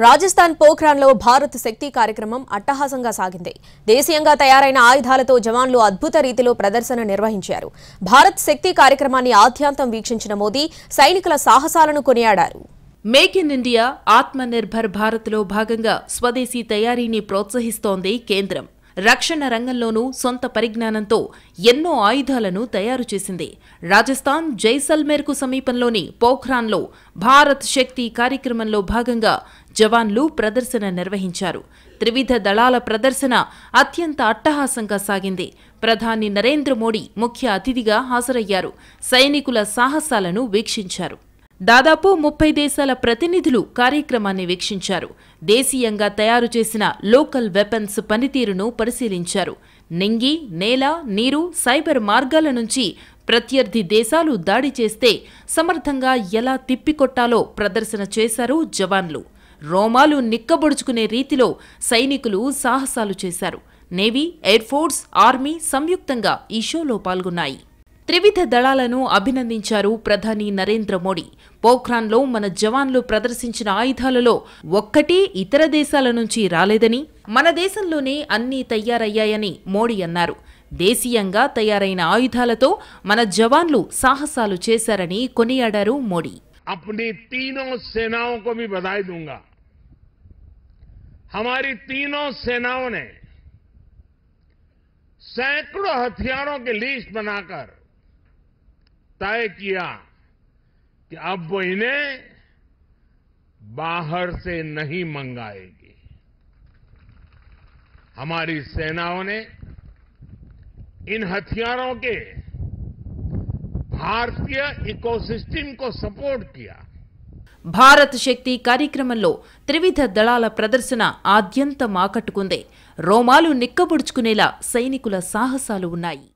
రాజస్థాన్ పోఖ్రాన్లో భారత్ శక్తి కార్యక్రమం అట్టహాసంగా సాగింది. దేశీయంగా తయారైన ఆయుధాలతో జవాన్లు అద్భుత రీతిలో ప్రదర్శన నిర్వహించారు. భారత్ శక్తి కార్యక్రమాన్ని ఆద్యాంతం వీక్షించిన మోదీ సైనికుల సాహసాలను కొనియాడారు. మేక్ ఇన్ ఇండియా ఆత్మనిర్భర్ భారత్లో భాగంగా స్వదేశీ తయారీని ప్రోత్సహిస్తోంది కేంద్రం. రక్షణ రంగంలోనూ సొంత పరిజ్ఞానంతో ఎన్నో ఆయుధాలను తయారు చేసింది. రాజస్థాన్ జైసల్మేర్కు సమీపంలోని పోఖ్రాన్లో భారత్ శక్తి కార్యక్రమంలో భాగంగా జవాన్లు ప్రదర్శన నిర్వహించారు. త్రివిధ దళాల ప్రదర్శన అత్యంత అట్టహాసంగా సాగింది. ప్రధాని నరేంద్ర మోడీ ముఖ్య అతిథిగా హాజరయ్యారు. సైనికుల సాహసాలను వీక్షించారు. దాదాపు 30 దేశాల ప్రతినిధులు కార్యక్రమాన్ని వీక్షించారు. దేశీయంగా తయారు చేసిన లోకల్ వెపన్స్ పనితీరును పరిశీలించారు. నింగి, నేల, నీరు, సైబర్ మార్గాల నుంచి ప్రత్యర్థి దేశాలు దాడి చేస్తే సమర్థంగా ఎలా తిప్పికొట్టాలో ప్రదర్శన చేశారు జవాన్లు. రోమాలు నిక్కబొడుచుకునే రీతిలో సైనికులు సాహసాలు చేశారు. నేవీ, ఎయిర్ ఫోర్స్, ఆర్మీ సంయుక్తంగా ఈ షోలో పాల్గొన్నాయి. త్రివిధ దళాలను అభినందించారు ప్రధాని నరేంద్ర మోడీ. పోఖ్రాన్లో మన జవాన్లు ప్రదర్శించిన ఆయుధాలలో ఒక్కటీ ఇతర దేశాల నుంచి రాలేదని, మన దేశంలోనే అన్నీ తయారయ్యాయని మోడీ అన్నారు. దేశీయంగా తయారైన ఆయుధాలతో మన జవాన్లు సాహసాలు చేశారని కొనియాడారు మోడీ. अपनी तीनों सेनाओं को भी बधाई दूंगा. हमारी तीनों सेनाओं ने सैकड़ों हथियारों की लिस्ट बनाकर तय किया कि अब वो इन्हें बाहर से नहीं मंगाएगी. हमारी सेनाओं ने इन हथियारों के भारतीय इकोसिस्टम को सपोर्ट किया. భారత్ శక్తి కార్యక్రమంలో త్రివిధ దళాల ప్రదర్శన ఆద్యంతం ఆకట్టుకుంది. రోమాలు నిక్కబొడుచుకునేలా సైనికుల సాహసాలు ఉన్నాయి.